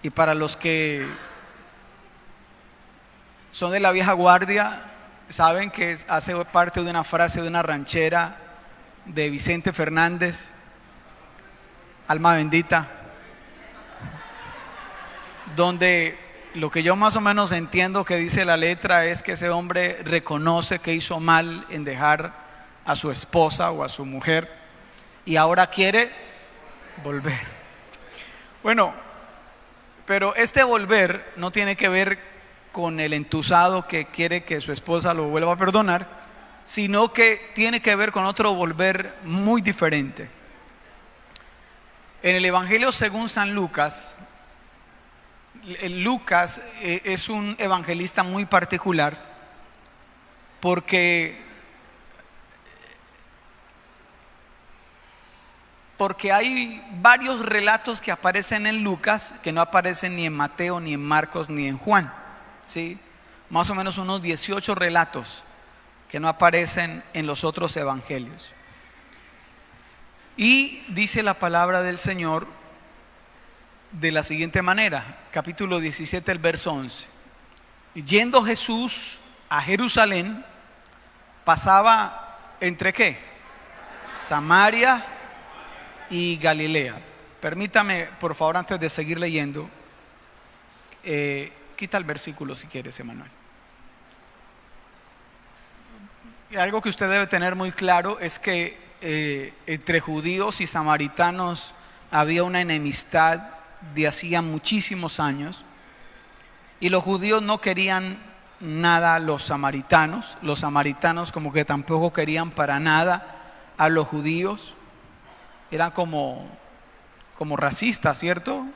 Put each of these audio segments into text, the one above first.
Y para los que son de la vieja guardia, saben que hace parte de una frase de una ranchera de Vicente Fernández, alma bendita, donde lo que yo más o menos entiendo que dice la letra es que ese hombre reconoce que hizo mal en dejar a su esposa o a su mujer y ahora quiere volver. Bueno, pero este volver no tiene que ver con el entusado que quiere que su esposa lo vuelva a perdonar, sino que tiene que ver con otro volver muy diferente. En el Evangelio según San Lucas, Lucas es un evangelista muy particular porque hay varios relatos que aparecen en Lucas que no aparecen ni en Mateo, ni en Marcos, ni en Juan, ¿sí? Más o menos unos 18 relatos que no aparecen en los otros evangelios. Y dice la palabra del Señor de la siguiente manera, capítulo 17, el verso 11. Yendo Jesús a Jerusalén, pasaba ¿entre qué? Samaria y Galilea. Permítame, por favor, antes de seguir leyendo, quita el versículo si quieres, Emanuel. Algo que usted debe tener muy claro es que entre judíos y samaritanos había una enemistad de hacía muchísimos años, y los judíos no querían nada a los samaritanos como que tampoco querían para nada a los judíos. Eran como racistas, ¿cierto?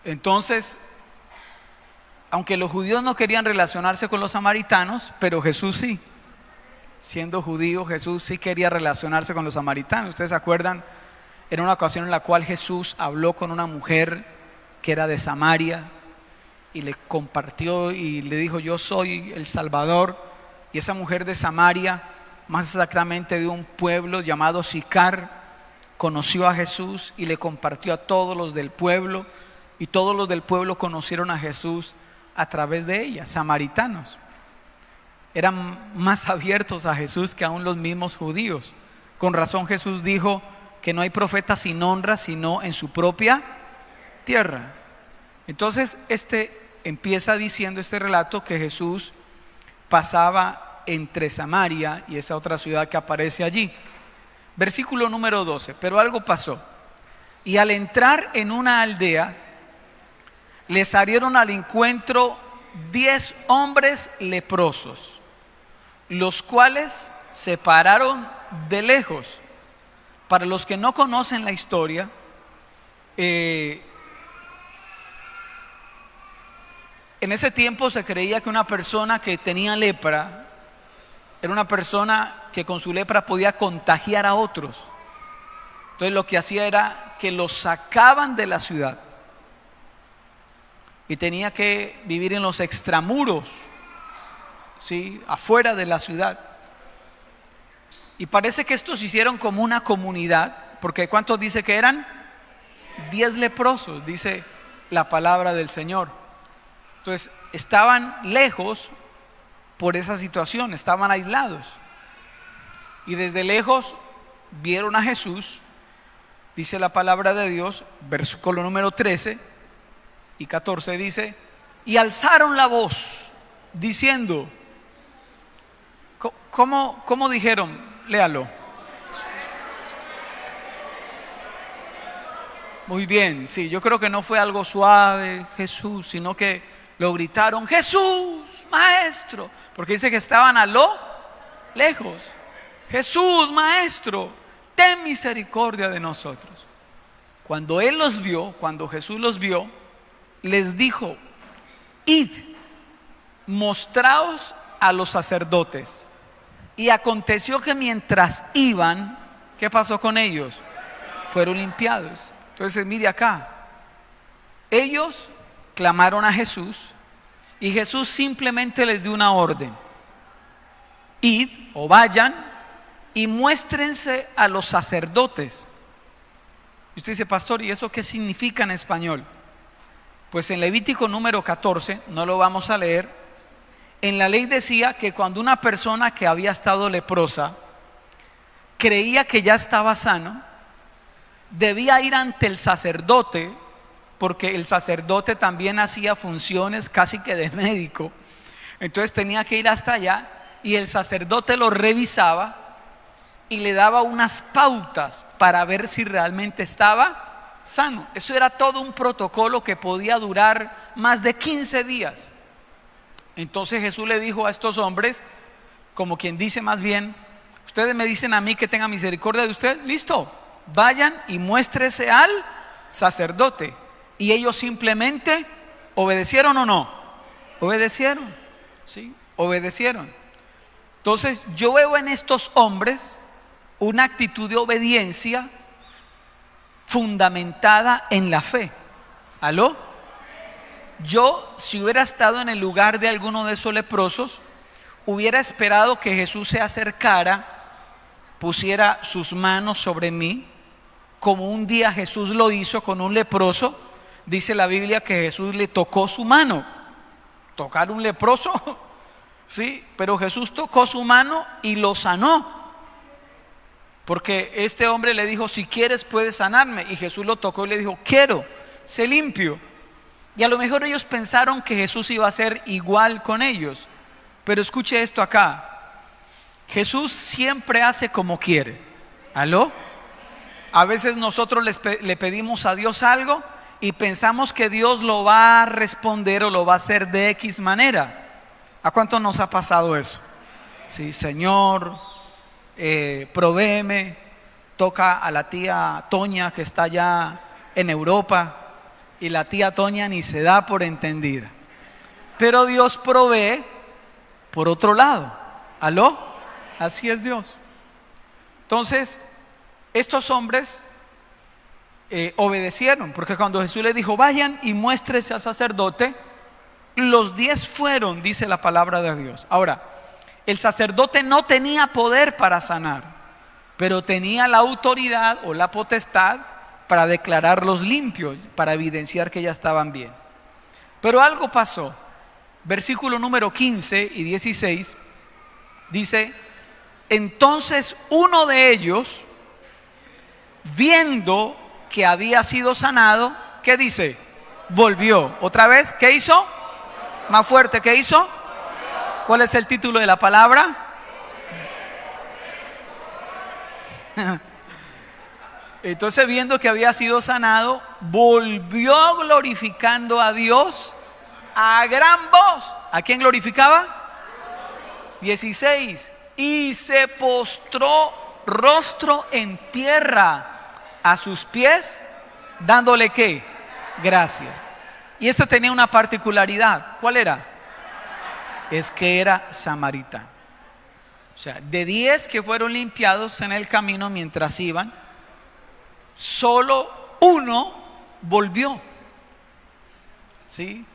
Entonces, aunque los judíos no querían relacionarse con los samaritanos, pero Jesús sí, siendo judío, Jesús sí quería relacionarse con los samaritanos. Ustedes se acuerdan, en una ocasión en la cual Jesús habló con una mujer que era de Samaria y le compartió y le dijo: yo soy el Salvador. Y esa mujer de Samaria, más exactamente de un pueblo llamado Sicar, conoció a Jesús y le compartió a todos los del pueblo, y todos los del pueblo conocieron a Jesús a través de ella, samaritanos. Eran más abiertos a Jesús que aún los mismos judíos. Con razón Jesús dijo que no hay profeta sin honra sino en su propia tierra. Entonces empieza diciendo este relato que Jesús pasaba entre Samaria y esa otra ciudad que aparece allí. Versículo número 12. Pero algo pasó, y al entrar en una aldea le salieron al encuentro 10 hombres leprosos, los cuales se pararon de lejos. Para los que no conocen la historia, en ese tiempo se creía que una persona que tenía lepra era una persona que con su lepra podía contagiar a otros. Entonces lo que hacía era que los sacaban de la ciudad y tenía que vivir en los extramuros, ¿sí?, afuera de la ciudad. Y parece que estos se hicieron como una comunidad, porque ¿cuántos dice que eran? 10 leprosos, dice la palabra del Señor. Entonces estaban lejos por esa situación, estaban aislados, y desde lejos vieron a Jesús. Dice la palabra de Dios, versículo número 13 y 14, dice: y alzaron la voz diciendo, ¿cómo dijeron? Léalo. Muy bien, sí, yo creo que no fue algo suave, Jesús, sino que lo gritaron: Jesús, Maestro, porque dice que estaban a lo lejos. Jesús, Maestro, ten misericordia de nosotros. Cuando Jesús los vio, les dijo: id, mostraos a los sacerdotes. Y aconteció que mientras iban, ¿qué pasó con ellos? Fueron limpiados. Entonces mire acá, ellos clamaron a Jesús y Jesús simplemente les dio una orden: id o vayan y muéstrense a los sacerdotes. Y usted dice, pastor, ¿y eso qué significa en español? Pues en Levítico número 14, no lo vamos a leer, en la ley decía que cuando una persona que había estado leprosa creía que ya estaba sano, debía ir ante el sacerdote, porque el sacerdote también hacía funciones casi que de médico. Entonces tenía que ir hasta allá y el sacerdote lo revisaba y le daba unas pautas para ver si realmente estaba sano. Eso era todo un protocolo que podía durar más de 15 días. Entonces Jesús le dijo a estos hombres, como quien dice más bien, ustedes me dicen a mí que tenga misericordia de usted, listo, vayan y muéstrese al sacerdote. Y ellos simplemente obedecieron o no, obedecieron, ¿sí? Obedecieron. Entonces yo veo en estos hombres una actitud de obediencia fundamentada en la fe. ¿Aló? Yo, si hubiera estado en el lugar de alguno de esos leprosos, hubiera esperado que Jesús se acercara, pusiera sus manos sobre mí, como un día Jesús lo hizo con un leproso. Dice la Biblia que Jesús le tocó su mano. Tocar un leproso, sí, pero Jesús tocó su mano y lo sanó. Porque este hombre le dijo, si quieres puedes sanarme. Y Jesús lo tocó y le dijo, quiero, sé limpio. Y a lo mejor ellos pensaron que Jesús iba a ser igual con ellos. Pero escuche esto acá. Jesús siempre hace como quiere. ¿Aló? A veces nosotros le pedimos a Dios algo y pensamos que Dios lo va a responder o lo va a hacer de X manera. ¿A cuánto nos ha pasado eso? Sí, Señor, provéeme, toca a la tía Toña que está allá en Europa y la tía Toña ni se da por entendida. Pero Dios provee por otro lado. ¿Aló? Así es Dios. Entonces, estos hombres obedecieron, porque cuando Jesús les dijo, vayan y muéstrese al sacerdote, los 10 fueron, dice la palabra de Dios. Ahora, el sacerdote no tenía poder para sanar, pero tenía la autoridad o la potestad para declararlos limpios, para evidenciar que ya estaban bien. Pero algo pasó. Versículo número 15 y 16 dice, entonces uno de ellos, viendo que había sido sanado, ¿qué dice? Volvió. ¿Otra vez? ¿Qué hizo? Más fuerte, ¿qué hizo? ¿Cuál es el título de la palabra? Entonces, viendo que había sido sanado, volvió glorificando a Dios a gran voz. ¿A quién glorificaba? 16. Y se postró rostro en tierra a sus pies, dándole ¿qué? Gracias. Y este tenía una particularidad. ¿Cuál era? Es que era samaritano. O sea, de 10 que fueron limpiados en el camino mientras iban, solo uno volvió. ¿Sí?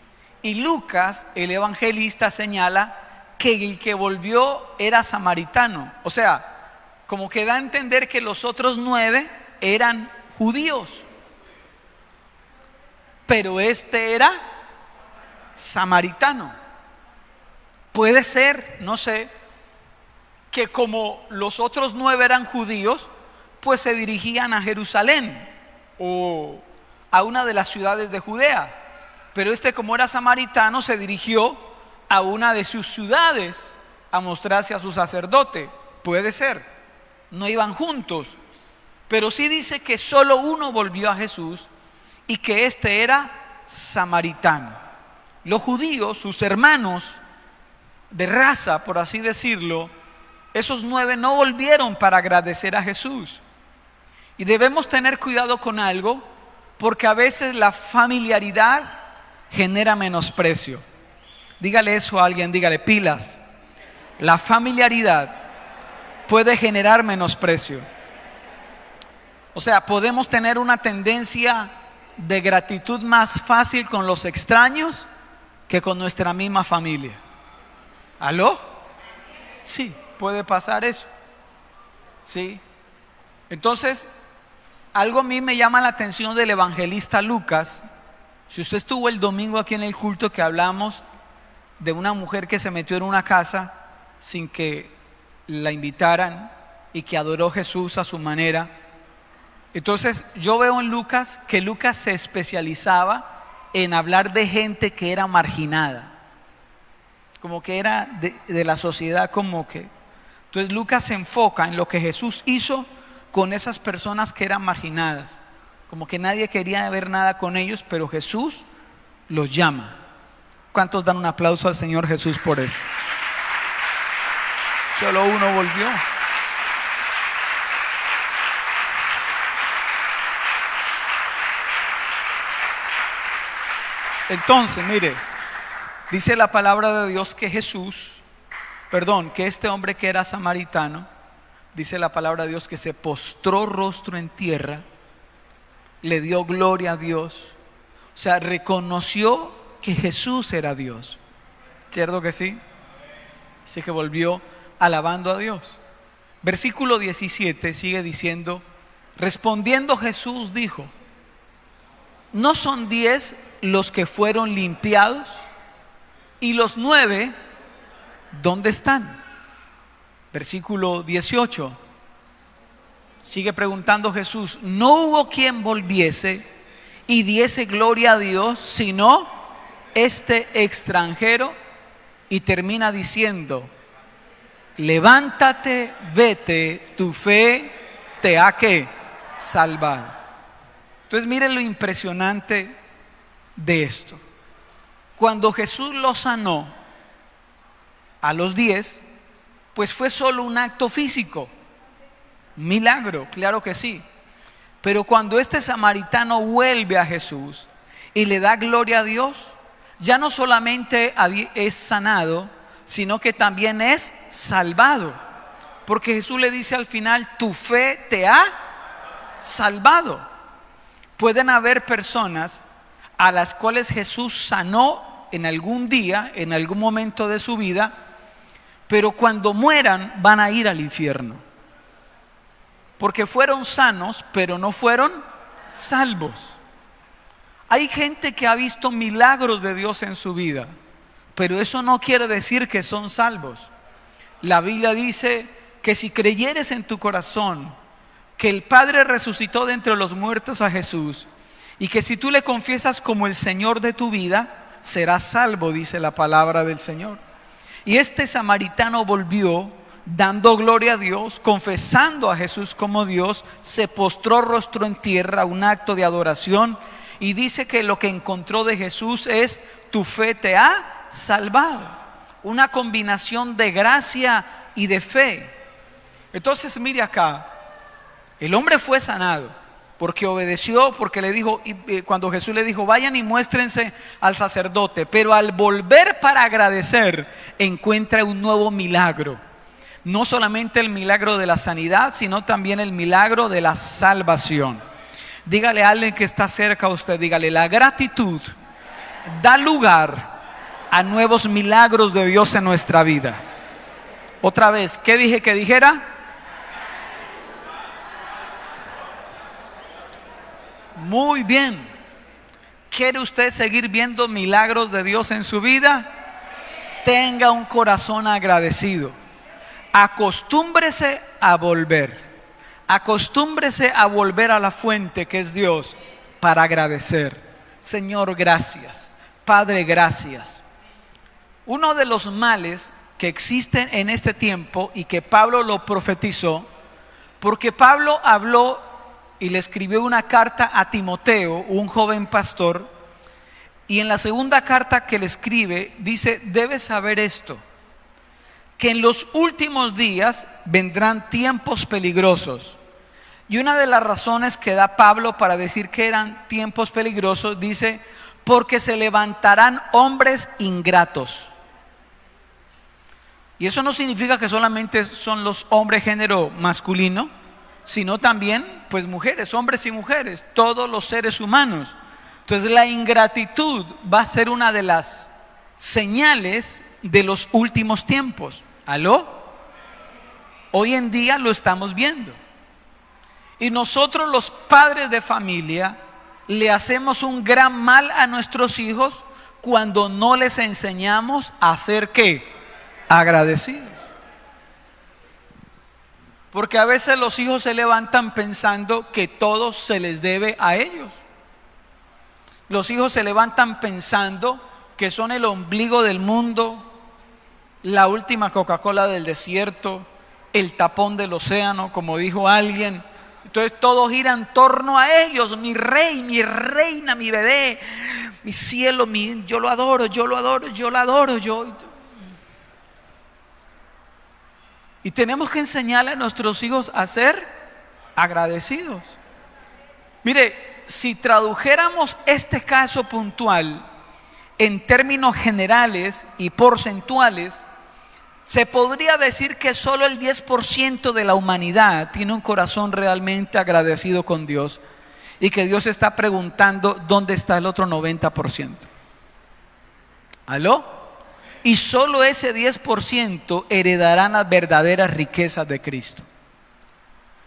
Y Lucas, el evangelista, señala que el que volvió era samaritano. O sea, como que da a entender que los otros 9 eran judíos, pero este era samaritano. Puede ser, no sé, que como los otros 9 eran judíos, pues se dirigían a Jerusalén o a una de las ciudades de Judea, pero este, como era samaritano, se dirigió a una de sus ciudades a mostrarse a su sacerdote. Puede ser, no iban juntos, pero sí dice que solo uno volvió a Jesús y que este era samaritano. Los judíos, sus hermanos de raza, por así decirlo, esos 9 no volvieron para agradecer a Jesús. Y debemos tener cuidado con algo, porque a veces la familiaridad genera menosprecio. Dígale eso a alguien, dígale, pilas. La familiaridad puede generar menosprecio. O sea, podemos tener una tendencia de gratitud más fácil con los extraños que con nuestra misma familia. ¿Aló? Sí, puede pasar eso. Sí. Entonces, Algo a mí me llama la atención del evangelista Lucas. Si usted estuvo el domingo aquí en el culto que hablamos de una mujer que se metió en una casa sin que la invitaran y que adoró a Jesús a su manera. Entonces yo veo en Lucas que Lucas se especializaba en hablar de gente que era marginada, como que era de la sociedad, como que. Entonces Lucas se enfoca en lo que Jesús hizo con esas personas que eran marginadas, como que nadie quería ver nada con ellos, pero Jesús los llama. ¿Cuántos dan un aplauso al Señor Jesús por eso? Solo uno volvió. Entonces, mire, dice la palabra de Dios que que este hombre que era samaritano, dice la palabra de Dios que se postró rostro en tierra, le dio gloria a Dios, o sea, reconoció que Jesús era Dios. ¿Cierto que sí? Dice que volvió alabando a Dios. Versículo 17 sigue diciendo: respondiendo Jesús dijo: ¿no son 10 los que fueron limpiados? ¿Y los 9 dónde están? Versículo 18. Sigue preguntando Jesús: ¿no hubo quien volviese y diese gloria a Dios sino este extranjero? Y termina diciendo: levántate, vete, tu fe te ha ¿qué? Salvado. Entonces miren lo impresionante de esto. Cuando Jesús lo sanó a los 10, pues fue solo un acto físico, milagro, claro que sí. Pero cuando este samaritano vuelve a Jesús y le da gloria a Dios, ya no solamente es sanado, sino que también es salvado. Porque Jesús le dice al final: tu fe te ha salvado. Pueden haber personas a las cuales Jesús sanó en algún día, en algún momento de su vida, pero cuando mueran van a ir al infierno, porque fueron sanos pero no fueron salvos. Hay gente que ha visto milagros de Dios en su vida, pero eso no quiere decir que son salvos. La Biblia dice que si creyeres en tu corazón que el Padre resucitó de entre los muertos a Jesús, y que si tú le confiesas como el Señor de tu vida, serás salvo, dice la palabra del Señor. Y este samaritano volvió dando gloria a Dios, confesando a Jesús como Dios, se postró rostro en tierra, un acto de adoración, y dice que lo que encontró de Jesús es: tu fe te ha salvado. Una combinación de gracia y de fe. Entonces mire acá, el hombre fue sanado porque obedeció, porque le dijo, cuando Jesús le dijo: vayan y muéstrense al sacerdote. Pero al volver para agradecer, encuentra un nuevo milagro. No solamente el milagro de la sanidad, sino también el milagro de la salvación. Dígale a alguien que está cerca a usted, dígale: la gratitud da lugar a nuevos milagros de Dios en nuestra vida. Otra vez, ¿qué dije que dijera? Muy bien. ¿Quiere usted seguir viendo milagros de Dios en su vida? Tenga un corazón agradecido. Acostúmbrese a volver. Acostúmbrese a volver a la fuente que es Dios para agradecer. Señor, gracias. Padre, gracias. Uno de los males que existen en este tiempo, y que Pablo lo profetizó, porque Pablo habló y le escribió una carta a Timoteo, un joven pastor, y en la segunda carta que le escribe dice: debes saber esto, que en los últimos días vendrán tiempos peligrosos. Y una de las razones que da Pablo para decir que eran tiempos peligrosos, dice: porque se levantarán hombres ingratos. Y eso no significa que solamente son los hombres género masculino, sino también pues mujeres, hombres y mujeres, todos los seres humanos. Entonces la ingratitud va a ser una de las señales de los últimos tiempos. ¿Aló? Hoy en día lo estamos viendo. Y nosotros los padres de familia le hacemos un gran mal a nuestros hijos cuando no les enseñamos a ser ¿qué? Agradecidos. Porque a veces los hijos se levantan pensando que todo se les debe a ellos. Los hijos se levantan pensando que son el ombligo del mundo, la última Coca-Cola del desierto, el tapón del océano, como dijo alguien. Entonces todo gira en torno a ellos, mi rey, mi reina, mi bebé, mi cielo, yo lo adoro, yo lo adoro, yo lo adoro, Y tenemos que enseñarle a nuestros hijos a ser agradecidos. Mire, si tradujéramos este caso puntual en términos generales y porcentuales, se podría decir que solo el 10% de la humanidad tiene un corazón realmente agradecido con Dios y que Dios está preguntando dónde está el otro 90%. ¿Aló? Y solo ese 10% heredarán las verdaderas riquezas de Cristo.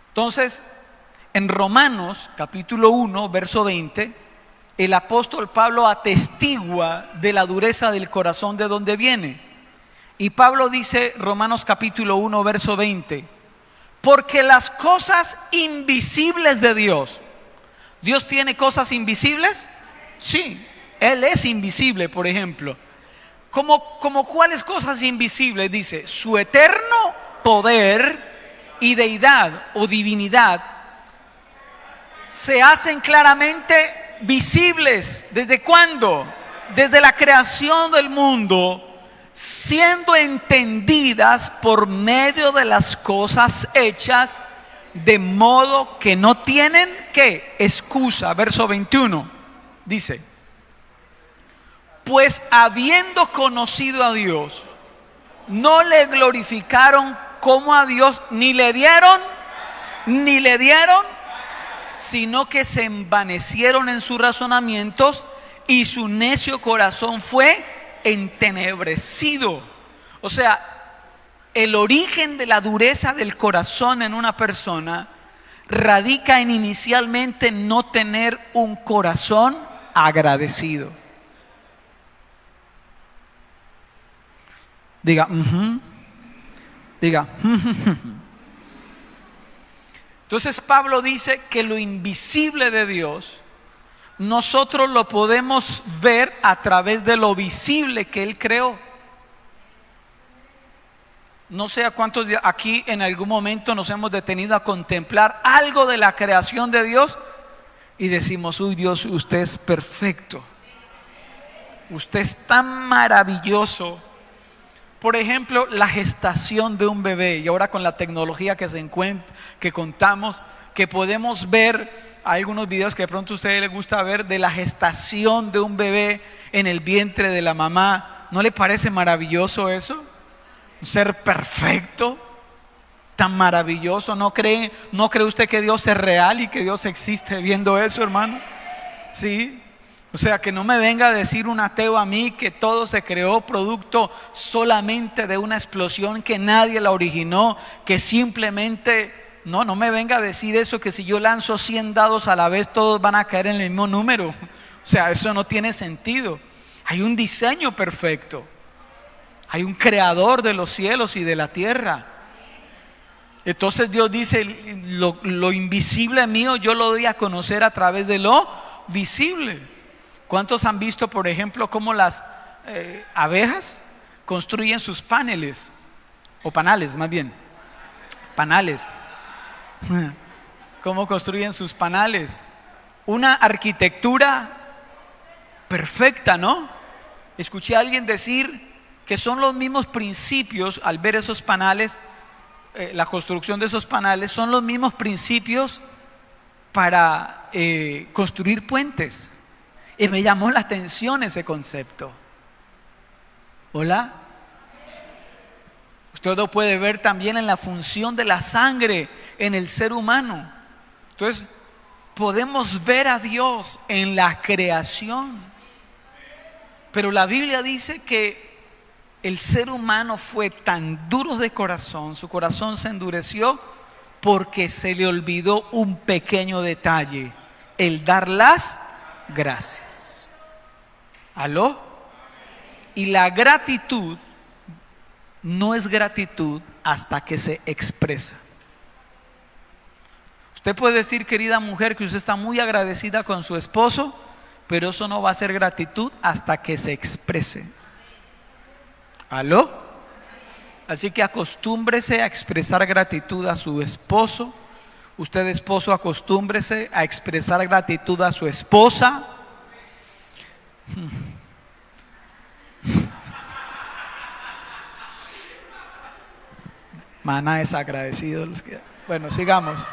Entonces, en Romanos capítulo 1, verso 20, el apóstol Pablo atestigua de la dureza del corazón de donde viene. Y Pablo dice, Romanos capítulo 1, verso 20, porque las cosas invisibles de Dios, ¿Dios tiene cosas invisibles? Sí, Él es invisible, por ejemplo. ¿Como cuáles cosas invisibles? Dice, su eterno poder y deidad o divinidad se hacen claramente visibles. ¿Desde cuándo? Desde la creación del mundo, siendo entendidas por medio de las cosas hechas, de modo que no tienen ¿qué? Excusa. Verso 21 dice, pues habiendo conocido a Dios, no le glorificaron como a Dios, ni le dieron, sino que se envanecieron en sus razonamientos y su necio corazón fue entenebrecido. O sea, el origen de la dureza del corazón en una persona radica en inicialmente no tener un corazón agradecido. Diga, diga. Entonces Pablo dice que lo invisible de Dios, nosotros lo podemos ver a través de lo visible que Él creó. No sé a cuántos aquí en algún momento nos hemos detenido a contemplar algo de la creación de Dios y decimos, uy Dios, usted es perfecto, usted es tan maravilloso. Por ejemplo, la gestación de un bebé, y ahora con la tecnología que contamos, que podemos ver, hay algunos videos que de pronto a ustedes les gusta ver de la gestación de un bebé en el vientre de la mamá. ¿No le parece maravilloso eso? Un ser perfecto, tan maravilloso. ¿No cree usted que Dios es real y que Dios existe viendo eso, hermano? Sí. O sea, que no me venga a decir un ateo a mí que todo se creó producto solamente de una explosión, que nadie la originó, que simplemente, no me venga a decir eso, que si yo lanzo 100 dados a la vez todos van a caer en el mismo número. O sea, eso no tiene sentido. Hay un diseño perfecto, hay un creador de los cielos y de la tierra. Entonces Dios dice, lo invisible mío yo lo doy a conocer a través de lo visible. ¿Cuántos han visto, por ejemplo, cómo las abejas construyen sus paneles? O panales, más bien. Panales. ¿Cómo construyen sus panales? Una arquitectura perfecta, ¿no? Escuché a alguien decir que son los mismos principios, al ver esos panales, la construcción de esos panales, son los mismos principios para construir puentes. Y me llamó la atención ese concepto. ¿Hola? Usted lo puede ver también en la función de la sangre en el ser humano. Entonces, podemos ver a Dios en la creación. Pero la Biblia dice que el ser humano fue tan duro de corazón, su corazón se endureció, Porque se le olvidó un pequeño detalle, el dar las gracias. ¿Aló? Y la gratitud no es gratitud hasta que se expresa. Usted puede decir, querida mujer, que usted está muy agradecida con su esposo, pero eso no va a ser gratitud hasta que se exprese. ¿Aló? Así que acostúmbrese a expresar gratitud a su esposo. Usted, esposo, acostúmbrese a expresar gratitud a su esposa. Maná desagradecido. Bueno, sigamos.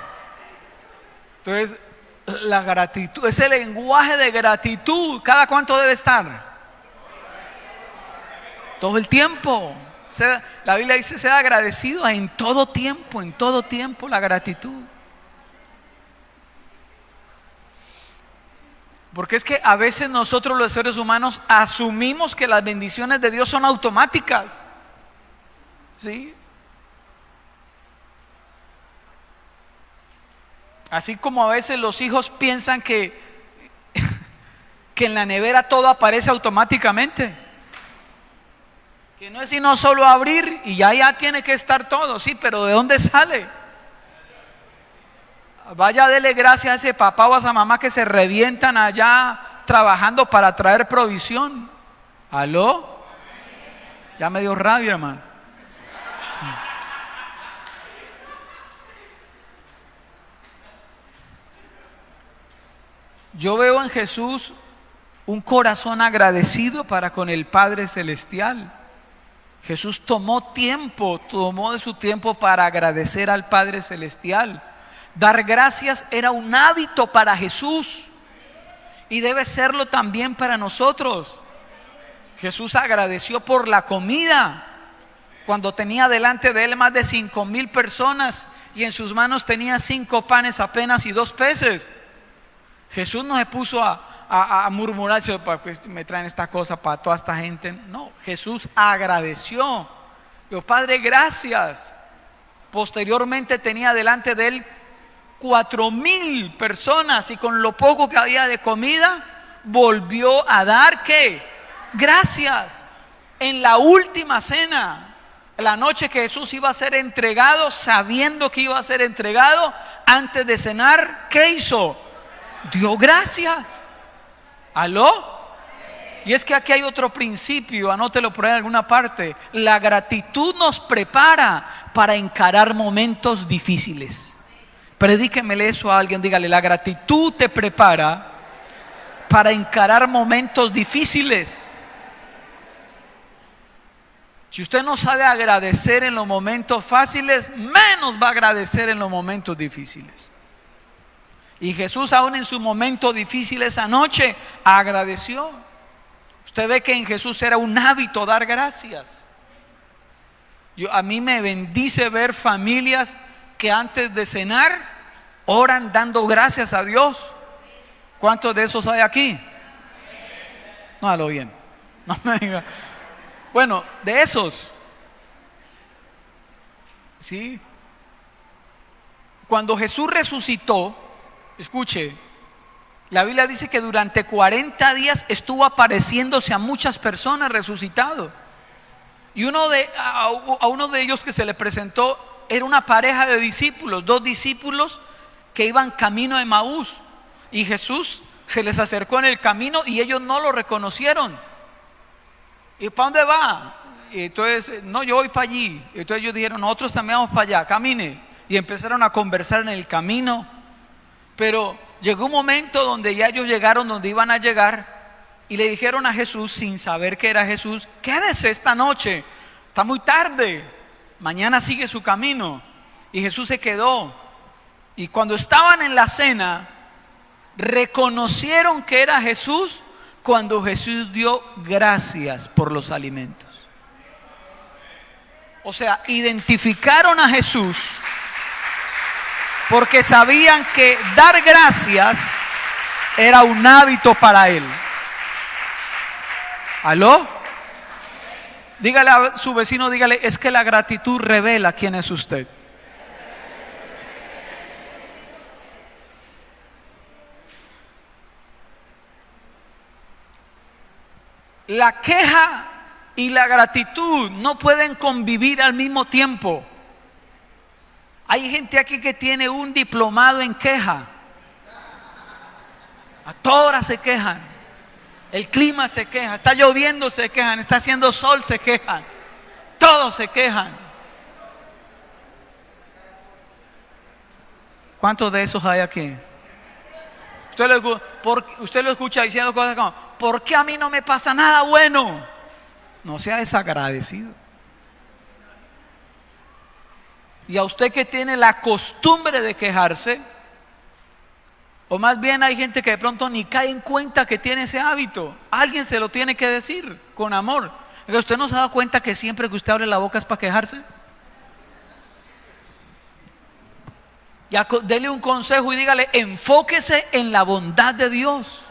Entonces, la gratitud, ese lenguaje de gratitud, ¿cada cuánto debe estar? Todo el tiempo. La Biblia dice: sea agradecido en todo tiempo la gratitud. Porque es que a veces nosotros los seres humanos asumimos que las bendiciones de Dios son automáticas. ¿Sí? Así como a veces los hijos piensan que en la nevera todo aparece automáticamente. Que no es sino solo abrir y ya tiene que estar todo. Sí, pero ¿de dónde sale? Vaya, dele gracias a ese papá o a esa mamá que se revientan allá trabajando para traer provisión. ¿Aló? Ya me dio rabia, hermano. Yo veo en Jesús un corazón agradecido para con el Padre Celestial. Jesús tomó de su tiempo para agradecer al Padre Celestial. Dar gracias era un hábito para Jesús y debe serlo también para nosotros. Jesús agradeció por la comida cuando tenía delante de él más de 5,000 personas y en sus manos tenía 5 panes apenas y 2 peces. Jesús no se puso a murmurar, pues me traen esta cosa para toda esta gente. No, Jesús agradeció. Dijo: Padre, gracias. Posteriormente tenía delante de él 4,000 personas y con lo poco que había de comida volvió a dar ¿qué? Gracias. En la última cena, la noche que Jesús iba a ser entregado, sabiendo que iba a ser entregado, antes de cenar, ¿qué hizo? Dio gracias. ¿Aló? Y es que aquí hay otro principio, anótelo por ahí en alguna parte. La gratitud nos prepara para encarar momentos difíciles. Predíquemele eso a alguien, dígale: la gratitud te prepara para encarar momentos difíciles. Si usted no sabe agradecer en los momentos fáciles, menos va a agradecer en los momentos difíciles. Y Jesús, aún en su momento difícil esa noche, agradeció. Usted ve que en Jesús era un hábito dar gracias. A mí me bendice ver familias que antes de cenar oran dando gracias a Dios. ¿Cuántos de esos hay aquí? No, hablo bien. No me diga. Bueno, de esos, ¿sí? Cuando Jesús resucitó, escuche, la Biblia dice que durante 40 días estuvo apareciéndose a muchas personas resucitado. Y a uno de ellos que se le presentó era una pareja de discípulos, 2 discípulos que iban camino de Emaús. Y Jesús se les acercó en el camino y ellos no lo reconocieron. ¿Y para dónde va? Y entonces, no, yo voy para allí. Entonces ellos dijeron: nosotros también vamos para allá, camine. Y empezaron a conversar en el camino. Pero llegó un momento donde ya ellos llegaron donde iban a llegar y le dijeron a Jesús, sin saber que era Jesús: quédese esta noche, está muy tarde, mañana sigue su camino. Y Jesús se quedó. Y cuando estaban en la cena, reconocieron que era Jesús cuando Jesús dio gracias por los alimentos. O sea, identificaron a Jesús porque sabían que dar gracias era un hábito para él. ¿Aló? Dígale a su vecino, dígale: es que la gratitud revela quién es usted. La queja y la gratitud no pueden convivir al mismo tiempo. Hay gente aquí que tiene un diplomado en queja. A todas horas se quejan. El clima se queja, está lloviendo se quejan, está haciendo sol se quejan. Todos se quejan. ¿Cuántos de esos hay aquí? Usted lo escucha diciendo cosas como: ¿por qué a mí no me pasa nada bueno? No sea desagradecido. Y a usted que tiene la costumbre de quejarse, o más bien hay gente que de pronto ni cae en cuenta que tiene ese hábito, alguien se lo tiene que decir con amor. ¿Usted no se ha dado cuenta que siempre que usted abre la boca es para quejarse? Ya, dele un consejo y dígale: enfóquese en la bondad de Dios.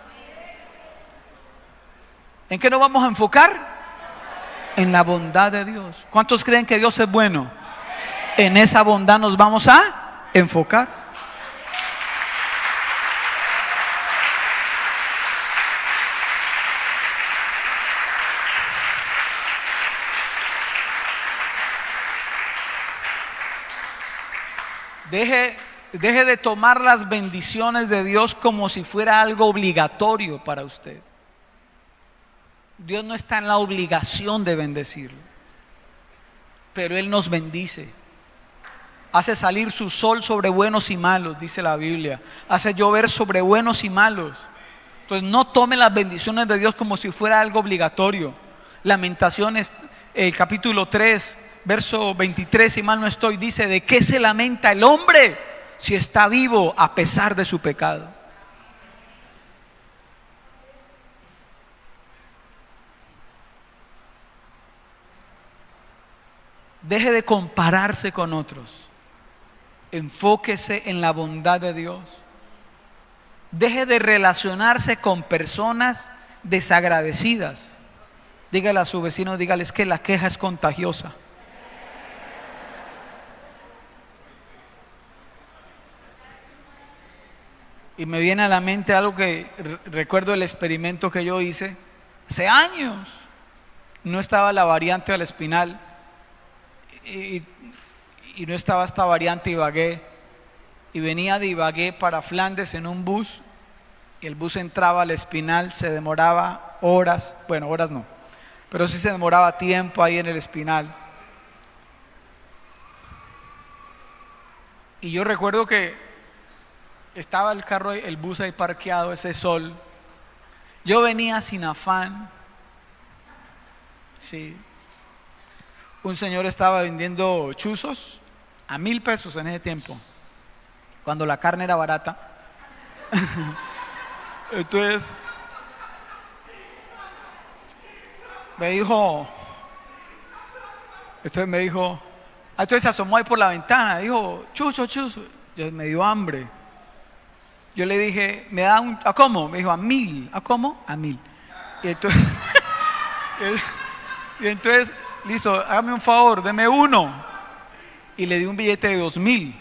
¿En qué nos vamos a enfocar? En la bondad de Dios. ¿Cuántos creen que Dios es bueno? En esa bondad nos vamos a enfocar. Deje de tomar las bendiciones de Dios como si fuera algo obligatorio para usted. Dios no está en la obligación de bendecirlo, pero Él nos bendice. Hace salir su sol sobre buenos y malos, dice la Biblia. Hace llover sobre buenos y malos. Entonces no tome las bendiciones de Dios como si fuera algo obligatorio. Lamentaciones, el capítulo 3, verso 23, si mal no estoy, dice: ¿de qué se lamenta el hombre si está vivo a pesar de su pecado? Deje de compararse con otros. Enfóquese en la bondad de Dios. Deje de relacionarse con personas desagradecidas. Dígale a su vecino, dígales que la queja es contagiosa. Y me viene a la mente algo que recuerdo el experimento que yo hice hace años. No estaba la variante al Espinal y no estaba esta variante Ibagué, y venía de Ibagué para Flandes en un bus, y el bus entraba al Espinal, se demoraba horas, bueno, horas no, pero sí se demoraba tiempo ahí en el Espinal. Y yo recuerdo que estaba el carro, el bus ahí parqueado, ese sol. Yo venía sin afán. Sí. Un señor estaba vendiendo chuzos a 1,000 pesos en ese tiempo, cuando la carne era barata. Entonces me dijo, entonces se asomó ahí por la ventana, dijo: chuzo. Yo, me dio hambre. Yo le dije: ¿me da un, a cómo? Me dijo: a 1,000. ¿A cómo? A 1,000. Y entonces, listo, hágame un favor, deme uno. Y le di un billete de 2,000.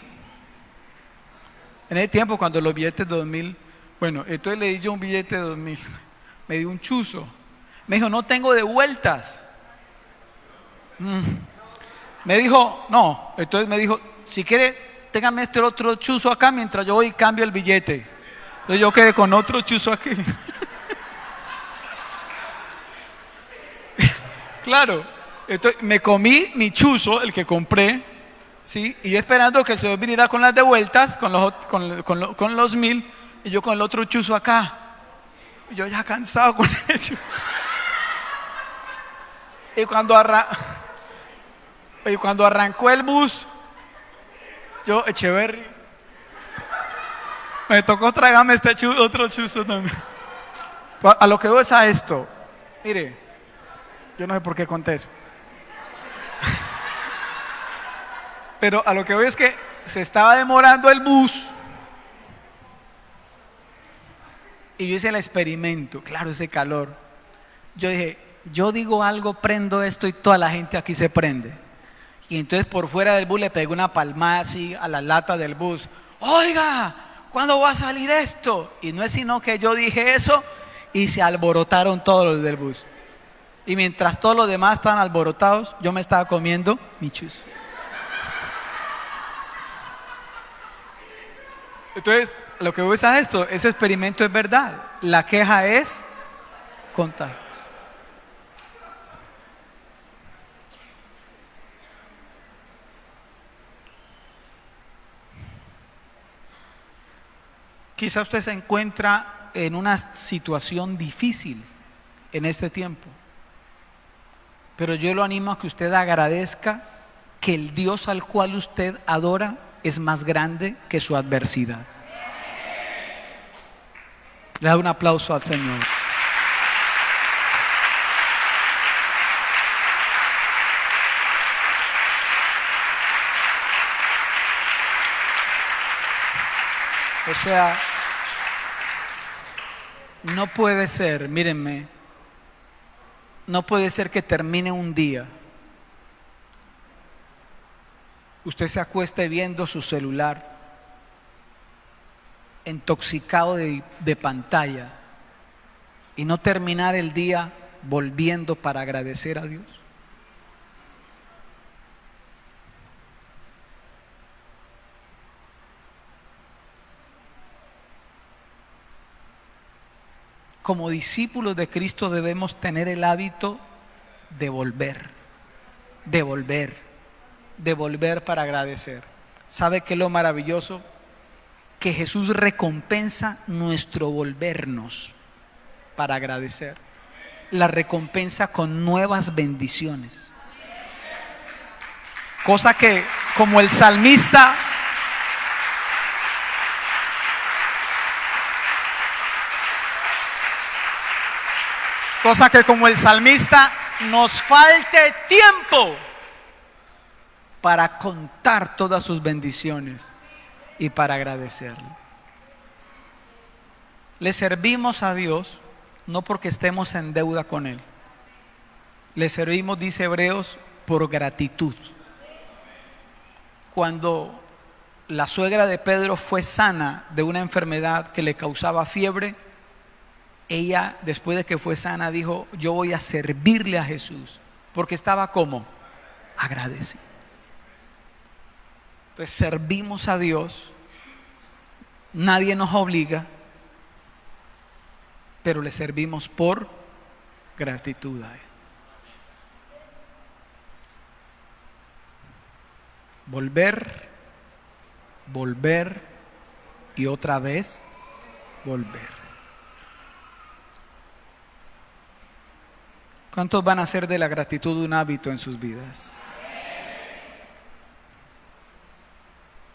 En ese tiempo, cuando los billetes de 2,000, bueno, entonces le di yo un billete de 2,000. Me dio un chuzo. Me dijo: no tengo de vueltas. Me dijo: no. Entonces me dijo: si quiere, téngame este otro chuzo acá mientras yo voy y cambio el billete. Entonces yo quedé con otro chuzo aquí. Claro. Entonces me comí mi chuzo, el que compré, ¿sí? Y yo esperando que el señor viniera con las devueltas, con los 1,000, y yo con el otro chuzo acá. Y yo ya cansado con el chuzo. Y cuando arrancó el bus, yo, Echeverry, me tocó tragarme otro chuzo también. A lo que voy es a esto. Mire, yo no sé por qué conté eso. Pero a lo que voy es que se estaba demorando el bus. Y yo hice el experimento. Claro, ese calor. Yo dije: yo digo algo, prendo esto, y toda la gente aquí se prende. Y entonces por fuera del bus le pegué una palmada así a la lata del bus. Oiga, ¿cuándo va a salir esto? Y no es sino que yo dije eso y se alborotaron todos los del bus. Y mientras todos los demás estaban alborotados, yo me estaba comiendo mi chuzo. Entonces, lo que voy a esto, ese experimento es verdad. La queja es contagios. Quizá usted se encuentra en una situación difícil en este tiempo, pero yo lo animo a que usted agradezca que el Dios al cual usted adora es más grande que su adversidad. Le da un aplauso al Señor. O sea, no puede ser, mírenme, no puede ser que termine un día, usted se acueste viendo su celular, intoxicado de pantalla, y no terminar el día volviendo para agradecer a Dios. Como discípulos de Cristo debemos tener el hábito de volver para agradecer. ¿Sabe qué es lo maravilloso? Que Jesús recompensa nuestro volvernos para agradecer. La recompensa con nuevas bendiciones. Cosa que, como el salmista, nos falte tiempo para contar todas sus bendiciones y para agradecerle. Le servimos a Dios no porque estemos en deuda con Él. Le servimos, dice Hebreos, por gratitud. Cuando la suegra de Pedro fue sana de una enfermedad que le causaba fiebre, ella, después de que fue sana, dijo: yo voy a servirle a Jesús, porque estaba como agradecido. Entonces servimos a Dios, nadie nos obliga, pero le servimos por gratitud a Él. Volver y otra vez volver. ¿Cuántos van a hacer de la gratitud un hábito en sus vidas?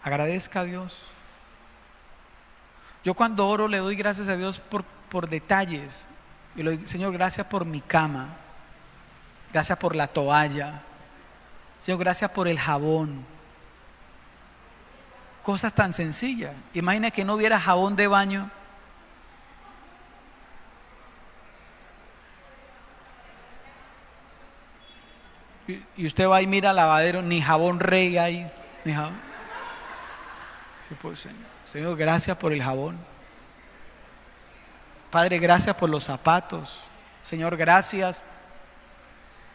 Agradezca a Dios. Yo cuando oro le doy gracias a Dios por detalles. Y le digo: Señor, gracias por mi cama, gracias por la toalla, Señor, gracias por el jabón. Cosas tan sencillas. Imagina que no hubiera jabón de baño. Y usted va y mira al lavadero, ni jabón Rey hay, ni jabón. Sí, pues, Señor, gracias por el jabón. Padre, gracias por los zapatos. Señor, gracias.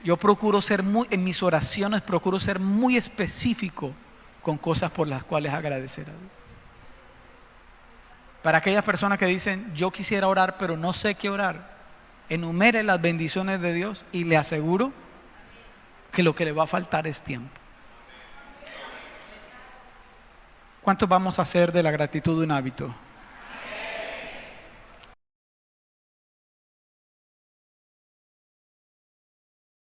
Yo procuro ser en mis oraciones procuro ser muy específico con cosas por las cuales agradecer a Dios. Para aquellas personas que dicen: yo quisiera orar pero no sé qué orar, enumere las bendiciones de Dios y le aseguro que lo que le va a faltar es tiempo. ¿Cuántos vamos a hacer de la gratitud un hábito?